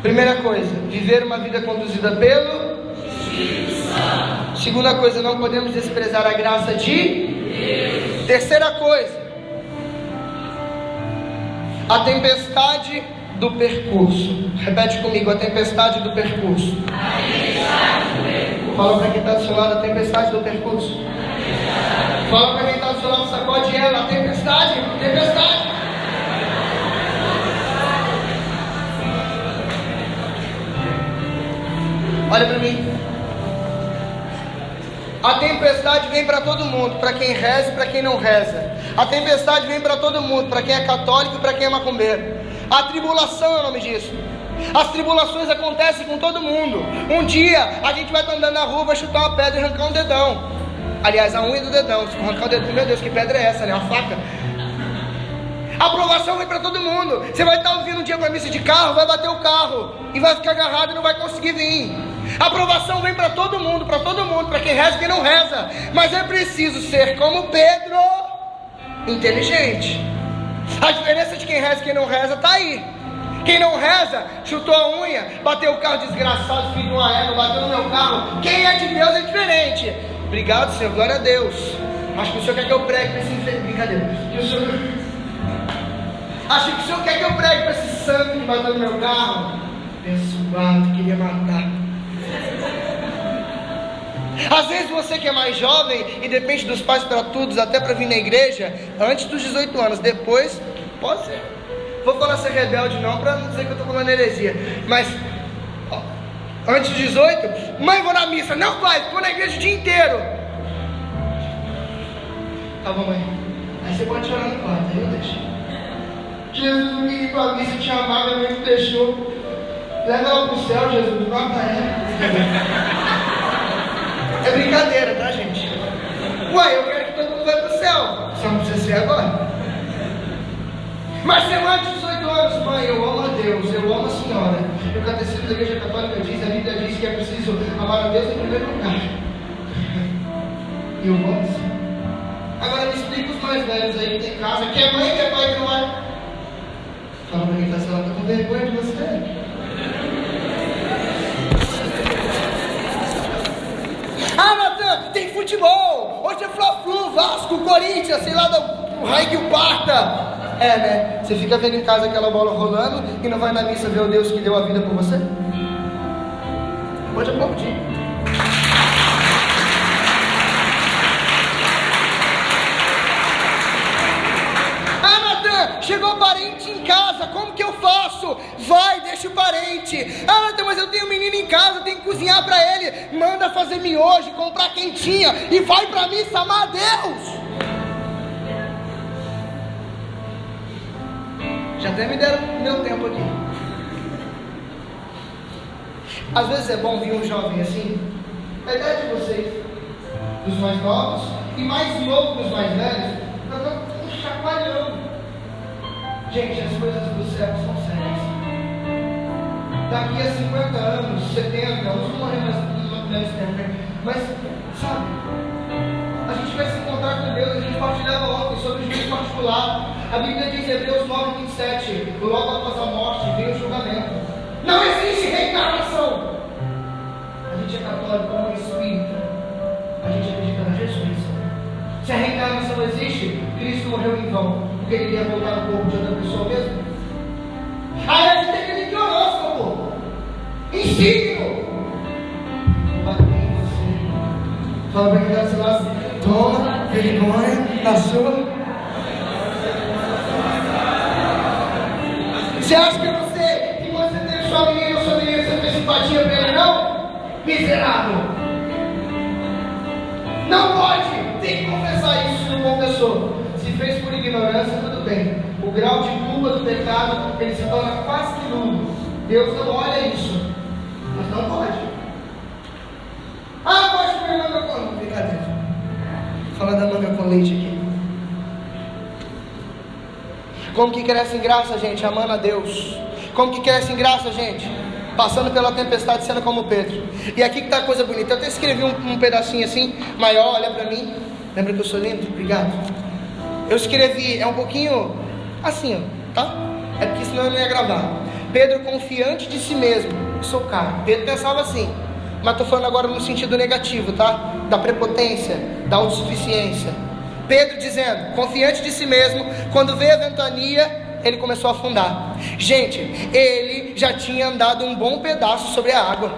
Primeira coisa, viver uma vida conduzida pelo Espírito Santo. Segunda coisa, não podemos desprezar a graça de Deus. Terceira coisa, a tempestade do percurso. Repete comigo: a tempestade do percurso. A tempestade do percurso. Fala para quem está do seu lado: a tempestade do percurso. Fala para quem está do seu lado: sacode ela. A tempestade, tempestade. Olha para mim. A tempestade vem para todo mundo, para quem reza e para quem não reza. A tempestade vem para todo mundo, para quem é católico e para quem é macumbeiro. A tribulação é o nome disso. As tribulações acontecem com todo mundo. Um dia a gente vai estar andando na rua, vai chutar uma pedra e arrancar um dedão. Aliás, a unha do dedão. Se arrancar o dedão, meu Deus, que pedra é essa, né? Uma faca. A aprovação vem para todo mundo. Você vai estar ouvindo um dia para missa de carro, vai bater o carro e vai ficar agarrado e não vai conseguir vir. A aprovação vem para todo mundo, para quem reza e quem não reza. Mas é preciso ser como Pedro, inteligente. A diferença de quem reza e quem não reza está aí. Quem não reza, chutou a unha, bateu o carro desgraçado, filho de uma égua, bateu no meu carro. Quem é de Deus é diferente. Obrigado, Senhor, glória a Deus. Acho que o Senhor quer que eu pregue para esse inferno. Brincadeira. Acho que o Senhor quer que eu pregue para esse santo que bateu no meu carro. Abençoado, queria matar. Às vezes você que é mais jovem e depende dos pais para tudo, até para vir na igreja, antes dos 18 anos, depois, pode ser. Vou falar ser rebelde não, para não dizer que eu estou falando heresia. Mas, ó, antes dos 18, mãe, vou na missa. Não vai, ficou na igreja o dia inteiro. Tá bom, mãe. Aí você pode chorar no quarto, aí eu deixo. Jesus não queria ir para a missa, te amava, minha mãe me deixou. Leva ela para o céu, Jesus, mata ela. É brincadeira, tá, gente? Ué, eu quero que todo mundo vá para o céu. Só não precisa ser agora. Mas se antes de 18 anos, mãe, eu amo a Deus, eu amo a Senhora. E o Catecismo da Igreja Católica diz, a Bíblia diz que é preciso amar a Deus em primeiro lugar. E eu amo assim. Agora me explica os mais velhos aí que tem casa, que é mãe, que é pai, que não é. Fala pra quem está falando, tá com vergonha de você. Ah, Natan, tem futebol. Hoje é Fla-Flu, Vasco, Corinthians, sei lá, do raio que o parta. É, né? Você fica vendo em casa aquela bola rolando e não vai na missa ver o Deus que deu a vida por você? Pode aplaudir. Ah, Natan, chegou parente em casa, como que eu faço? Vai, deixa o parente. Ah, Natan, mas eu tenho um menino em casa, tenho que cozinhar pra ele. Manda fazer miojo, comprar quentinha e vai pra missa amar a Deus. Já até me deram meu tempo aqui. Às vezes é bom vir um jovem assim. A ideia de vocês, dos mais novos, e mais novo dos mais velhos, nós estamos um chacoalhão. Gente, as coisas do céu são sérias. Daqui a 50 anos, 70, uns vão morrer mais tempo, né? Mas, sabe, a gente vai se encontrar com Deus. A gente partilhava ontem sobre o juízo particular. A Bíblia diz em Hebreus 9:27, logo após a morte vem o julgamento. Não existe reencarnação. A gente é católico, não é espírita. A gente acredita na ressurreição. Se a reencarnação existe, Cristo morreu em vão, porque ele ia voltar no corpo de outra pessoa mesmo. Aí a gente acredita em horóscopo, em signo. Batei em você. Fala para quem está do seu lado, toma vergonha na sua. Você acha que você tem sua menina ou sua menina, você tem simpatia para ele, não? Miserável. Não pode, tem que confessar isso. Se não confessou, se fez por ignorância, tudo bem. O grau de culpa do pecado, ele se torna quase que nulo. Deus não olha isso, mas não pode. Ah, pode comer manga com brincadeira. Fala da manga com leite aqui. Como que cresce em graça, gente? Amando a Deus. Como que cresce em graça, gente? Passando pela tempestade, sendo como Pedro. E aqui que está a coisa bonita. Eu até escrevi um pedacinho assim, maior, olha para mim. Lembra que eu sou lindo? Obrigado. Eu escrevi, é um pouquinho assim, ó, tá? É porque senão eu não ia gravar. Pedro confiante de si mesmo. Eu sou o cara. Pedro pensava assim. Mas estou falando agora no sentido negativo, tá? Da prepotência, da autossuficiência. Pedro dizendo, confiante de si mesmo, quando veio a ventania, ele começou a afundar. Gente, ele já tinha andado um bom pedaço sobre a água.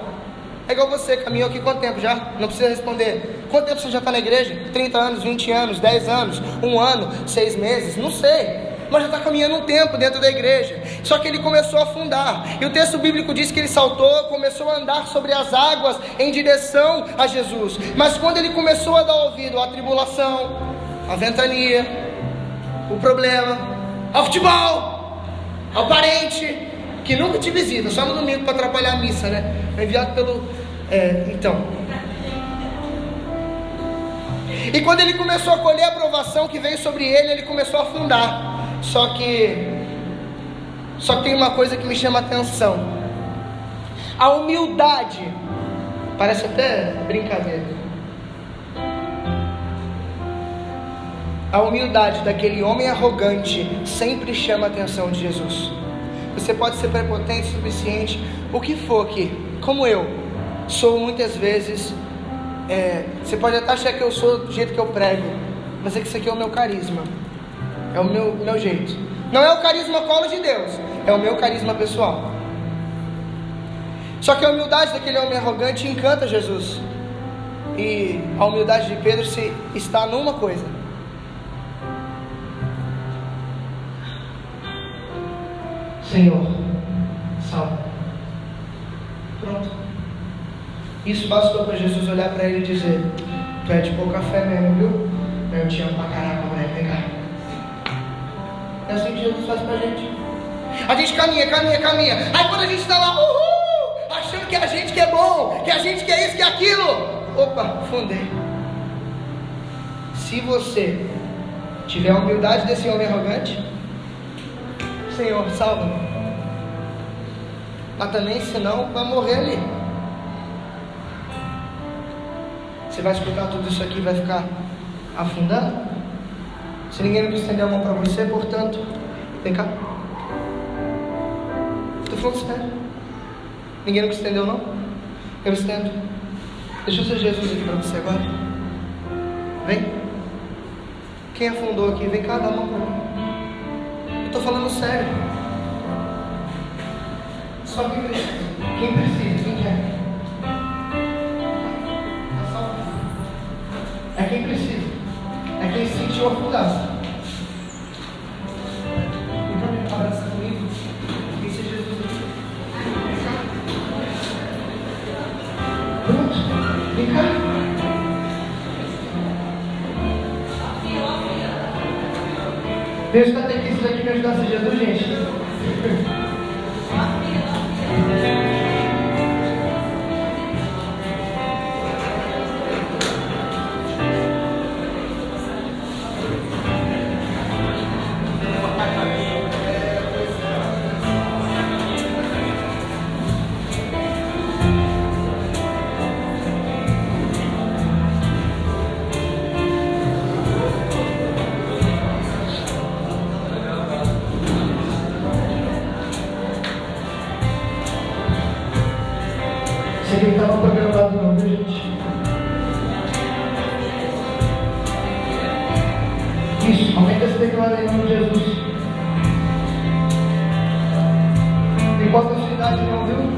É igual você, caminhou aqui quanto tempo já? Não precisa responder. Quanto tempo você já está na igreja? 30 anos, 20 anos, 10 anos, 1 ano, 6 meses? Não sei. Mas já está caminhando um tempo dentro da igreja. Só que ele começou a afundar. E o texto bíblico diz que ele saltou, começou a andar sobre as águas em direção a Jesus. Mas quando ele começou a dar ouvido à tribulação, à ventania, o problema, ao futebol, ao parente que nunca te visita, só no domingo para atrapalhar a missa, né? Enviado pelo... E quando ele começou a colher a aprovação que veio sobre ele, ele começou a afundar. Só que tem uma coisa que me chama a atenção. A humildade, parece até brincadeira. A humildade daquele homem arrogante sempre chama a atenção de Jesus. Você pode ser prepotente o suficiente, o que for aqui, como eu sou muitas vezes. Você pode até achar que eu sou do jeito que eu prego, mas é que isso aqui é o meu carisma, é o meu jeito. Não é o carisma colo de Deus, é o meu carisma pessoal. Só que a humildade daquele homem arrogante encanta Jesus. E a humildade de Pedro está numa coisa: Senhor, salva. Pronto. Isso bastou para Jesus olhar para ele e dizer: tu é de pouca fé mesmo, viu? Eu te amo pra caraca, mulher, vem cá. É assim que Jesus faz pra gente. A gente caminha. Aí quando a gente está lá, achando que a gente que é bom, que a gente que é isso, que é aquilo, opa, fundei. Se você tiver a humildade desse homem arrogante, Senhor, salva-me. Mas também, senão, vai morrer ali. Você vai escutar tudo isso aqui e vai ficar afundando? Se ninguém nunca estender a mão para você, portanto, vem cá. Estou falando sério. Ninguém nunca estendeu, não? Eu estendo. Deixa eu ser Jesus aqui para você agora. Vem. Quem afundou aqui, vem cá, dá a mão para mim. Eu estou falando sério. Só quem precisa. Quem precisa, quem quer. É quem precisa. É quem sentiu afundar. Então, abraça comigo. Quem seja Jesus aqui. Pronto. Vem cá. Deus catequistas aqui me ajudar a ser Jesus, gente. semana em nome de Jesus. Não importa a sua idade não, viu?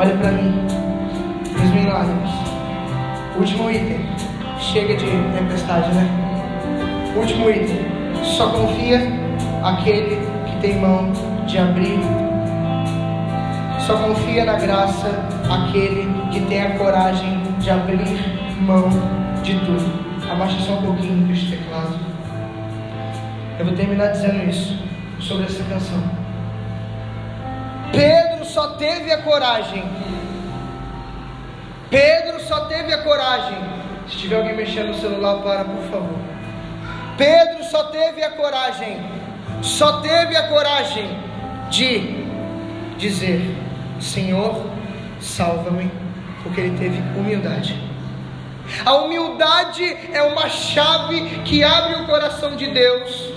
Olha para mim, diz em lágrimas. Último item. Chega de tempestade, né? Último item. Só confia aquele que tem mão de abrir. Só confia na graça aquele que tem a coragem de abrir mão de tudo. Abaixa só um pouquinho desse teclado. Eu vou terminar dizendo isso sobre essa canção. Pedro só teve a coragem. Pedro só teve a coragem. Se tiver alguém mexendo no celular, para, por favor. Pedro só teve a coragem. Só teve a coragem de dizer: Senhor, salva-me. Porque ele teve humildade. A humildade é uma chave que abre o coração de Deus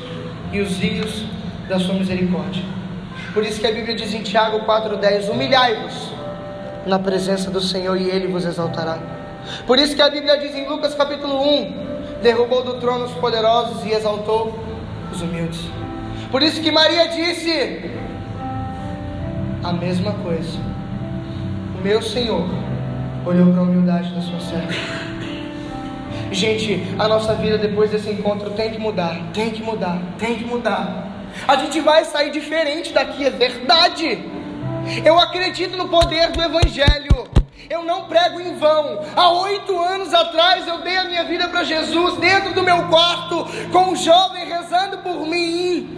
e os rios da sua misericórdia. Por isso que a Bíblia diz em Tiago 4,10: humilhai-vos na presença do Senhor e Ele vos exaltará. Por isso que a Bíblia diz em Lucas capítulo 1: derrubou do trono os poderosos e exaltou os humildes. Por isso que Maria disse a mesma coisa. O meu Senhor olhou para a humildade da sua serva. Gente, a nossa vida depois desse encontro tem que mudar. Tem que mudar, tem que mudar. A gente vai sair diferente daqui, é verdade. Eu acredito no poder do Evangelho. Eu não prego em vão. Há 8 anos atrás eu dei a minha vida para Jesus dentro do meu quarto, com um jovem rezando por mim.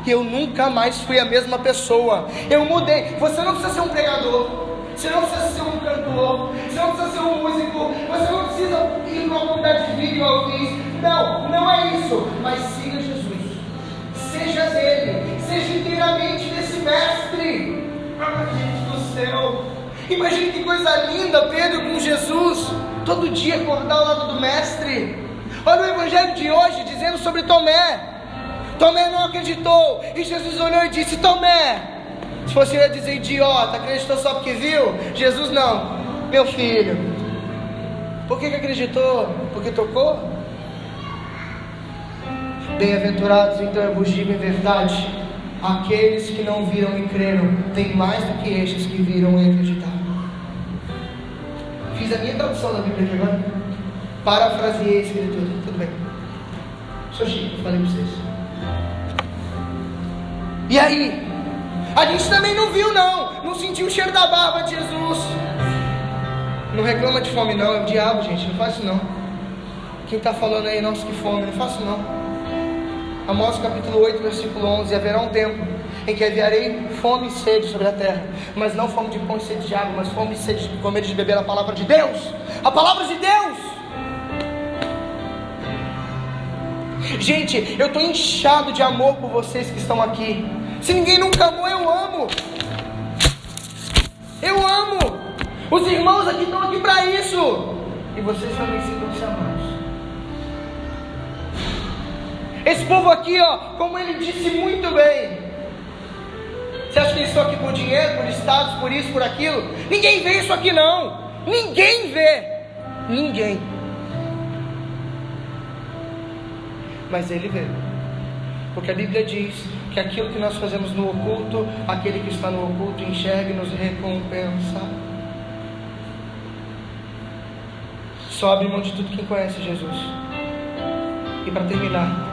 E eu nunca mais fui a mesma pessoa. Eu mudei. Você não precisa ser um pregador. Você não precisa ser um cantor. Você não precisa ser um músico. Você não precisa ir numa comunidade de vídeo ao fiz. Não, não é isso. Mas siga Jesus. Seja dele. Seja inteiramente desse mestre. Ah, gente do céu. Imagine que coisa linda, Pedro com Jesus. Todo dia acordar ao lado do mestre. Olha o evangelho de hoje dizendo sobre Tomé. Tomé não acreditou. E Jesus olhou e disse: Tomé, se você ia dizer idiota, acreditou só porque viu? Jesus não. Meu filho, por que acreditou? Porque tocou? Bem-aventurados, então eu vos digo em verdade, aqueles que não viram e creram, têm mais do que estes que viram e acreditaram. Fiz a minha tradução da Bíblia aqui agora. Parafraseei a escritura. Tudo bem. Sou chique, falei para vocês. E aí? A gente também não viu não sentiu o cheiro da barba de Jesus. Não reclama de fome não, é o diabo, gente, não faz isso não. Quem está falando aí, nossa, que fome, não faço não. Amós capítulo 8, versículo 11, haverá um tempo em que enviarei fome e sede sobre a terra, mas não fome de pão e sede de água, mas fome e sede de comer e de beber a palavra de Deus. A palavra de Deus. Gente, eu estou inchado de amor por vocês que estão aqui. Se ninguém nunca amou, eu amo. Eu amo. Os irmãos aqui estão aqui para isso. E vocês também sintam-se amados. Esse povo aqui, ó, como ele disse muito bem. Você acha que eles estão aqui por dinheiro, por status, por isso, por aquilo? Ninguém vê isso aqui não. Ninguém vê. Ninguém. Mas ele vê. Porque a Bíblia diz que aquilo que nós fazemos no oculto, aquele que está no oculto enxerga e nos recompensa. Só abre mão de tudo quem conhece Jesus. E para terminar,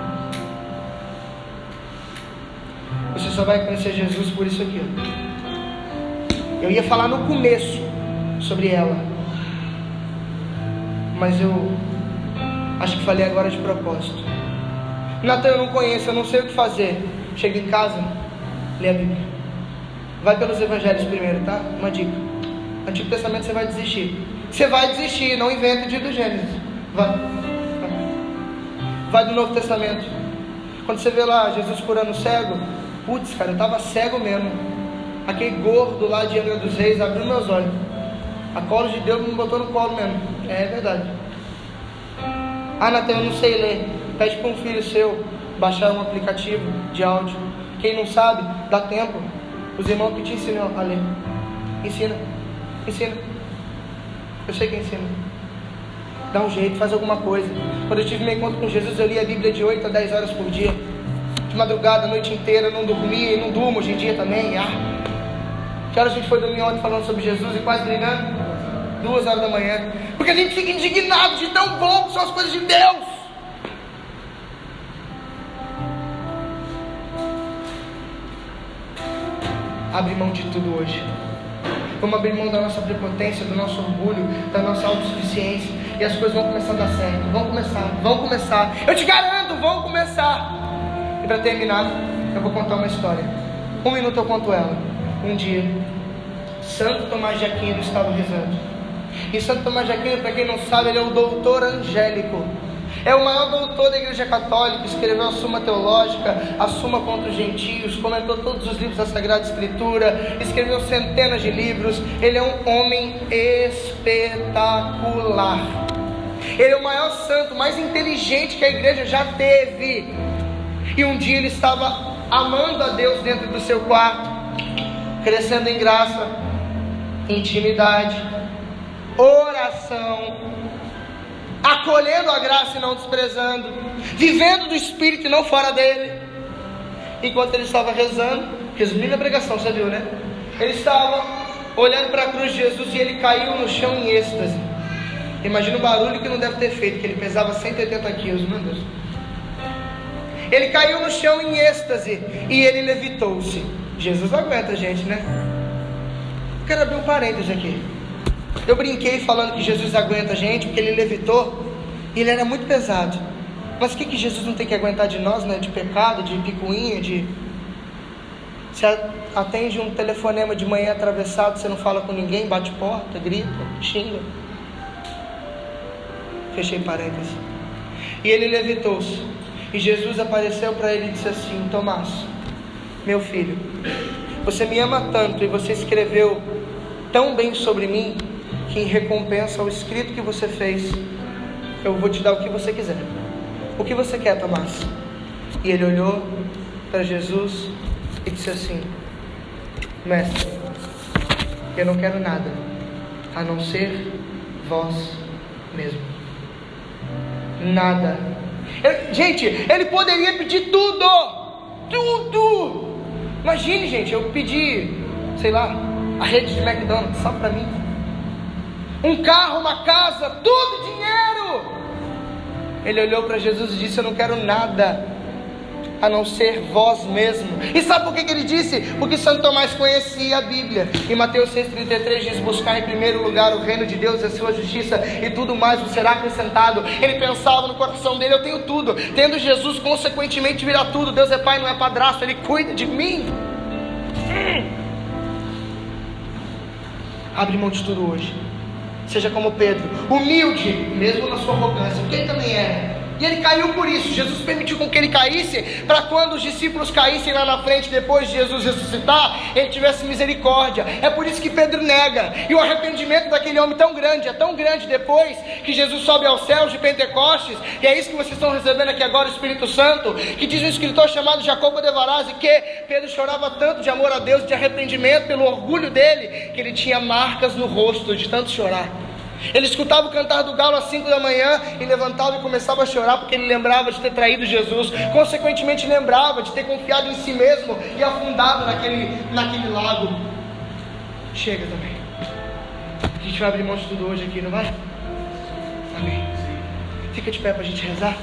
você só vai conhecer Jesus por isso aqui. Eu ia falar no começo sobre ela, mas eu acho que falei agora de propósito. Natan, eu não conheço, eu não sei o que fazer. Chega em casa, lê a Bíblia. Vai pelos evangelhos primeiro, tá? Uma dica. Antigo Testamento você vai desistir. Você vai desistir, não inventa de do Gênesis. Vai do Novo Testamento. Quando você vê lá Jesus curando o cego, putz, cara, eu tava cego mesmo. Aquele gordo lá de Angra dos Reis abriu meus olhos. A colo de Deus me botou no colo mesmo. É verdade. Ah, Natan, eu não sei ler. Pede para um filho seu baixar um aplicativo de áudio. Quem não sabe, dá tempo. Os irmãos que te ensinam a ler. Ensina. Eu sei quem ensina. Dá um jeito, faz alguma coisa. Quando eu tive meu encontro com Jesus, eu li a Bíblia de 8 a 10 horas por dia. De madrugada, a noite inteira, eu não dormia e não durmo hoje em dia também. Que hora a gente foi dormir ontem falando sobre Jesus e quase brigando? 2 horas da manhã. Porque a gente fica indignado de tão bom que são as coisas de Deus. Abre mão de tudo hoje. Vamos abrir mão da nossa prepotência, do nosso orgulho, da nossa autossuficiência, e as coisas vão começar a dar certo. Vão começar. Eu te garanto, vão começar. E para terminar, eu vou contar uma história. 1 minuto eu conto ela. Um dia, Santo Tomás de Aquino estava rezando. E Santo Tomás de Aquino, para quem não sabe, ele é o doutor angélico. É o maior doutor da Igreja Católica. Escreveu a Suma Teológica, a Suma contra os Gentios, comentou todos os livros da Sagrada Escritura, escreveu centenas de livros. Ele é um homem espetacular. Ele é o maior santo, mais inteligente que a igreja já teve. E um dia ele estava amando a Deus dentro do seu quarto, crescendo em graça, intimidade, oração, acolhendo a graça e não desprezando, vivendo do Espírito e não fora dele. Enquanto ele estava rezando, resumindo a pregação, você viu, né? Ele estava olhando para a cruz de Jesus e ele caiu no chão em êxtase. Imagina o barulho que não deve ter feito, que ele pesava 180 quilos, meu Deus. Ele caiu no chão em êxtase e ele levitou-se. Jesus aguenta a gente, né? Eu quero abrir um parênteses aqui. Eu brinquei falando que Jesus aguenta a gente porque ele levitou e ele era muito pesado. Mas o que Jesus não tem que aguentar de nós, né? De pecado, de picuinha, de... Você atende um telefonema de manhã atravessado, você não fala com ninguém, bate porta, grita, xinga. Fechei parênteses. E ele levitou-se. E Jesus apareceu para ele e disse assim: Tomás, meu filho, você me ama tanto e você escreveu tão bem sobre mim, que em recompensa ao escrito que você fez, eu vou te dar o que você quiser. O que você quer, Tomás? E ele olhou para Jesus e disse assim: Mestre, eu não quero nada a não ser vós mesmo. Nada. Gente, ele poderia pedir tudo. Imagine, gente, eu pedi, sei lá, a rede de McDonald's só para mim, um carro, uma casa, tudo dinheiro. Ele olhou para Jesus e disse: eu não quero nada a não ser vós mesmo. E sabe por que ele disse? Porque Santo Tomás conhecia a Bíblia. Em Mateus 6,33 diz: buscar em primeiro lugar o reino de Deus e a sua justiça, e tudo mais vos será acrescentado. Ele pensava no coração dele: eu tenho tudo, tendo Jesus consequentemente virá tudo. Deus é pai, não é padrasto, Ele cuida de mim. Abre mão de tudo hoje. Seja como Pedro, humilde, mesmo na sua arrogância, porque ele também era. E ele caiu por isso. Jesus permitiu com que ele caísse, para quando os discípulos caíssem lá na frente, depois de Jesus ressuscitar, ele tivesse misericórdia. É por isso que Pedro nega. E o arrependimento daquele homem tão grande, é tão grande depois que Jesus sobe aos céus de Pentecostes, e é isso que vocês estão recebendo aqui agora, o Espírito Santo, que diz um escritor chamado Jacobo de Varazzi, que Pedro chorava tanto de amor a Deus, de arrependimento pelo orgulho dele, que ele tinha marcas no rosto de tanto chorar. Ele escutava o cantar do galo às 5 da manhã e levantava e começava a chorar, porque ele lembrava de ter traído Jesus. Consequentemente lembrava de ter confiado em si mesmo e afundado naquele lago. Chega também. A gente vai abrir mão de tudo hoje aqui, não vai? Amém. Fica de pé para a gente rezar.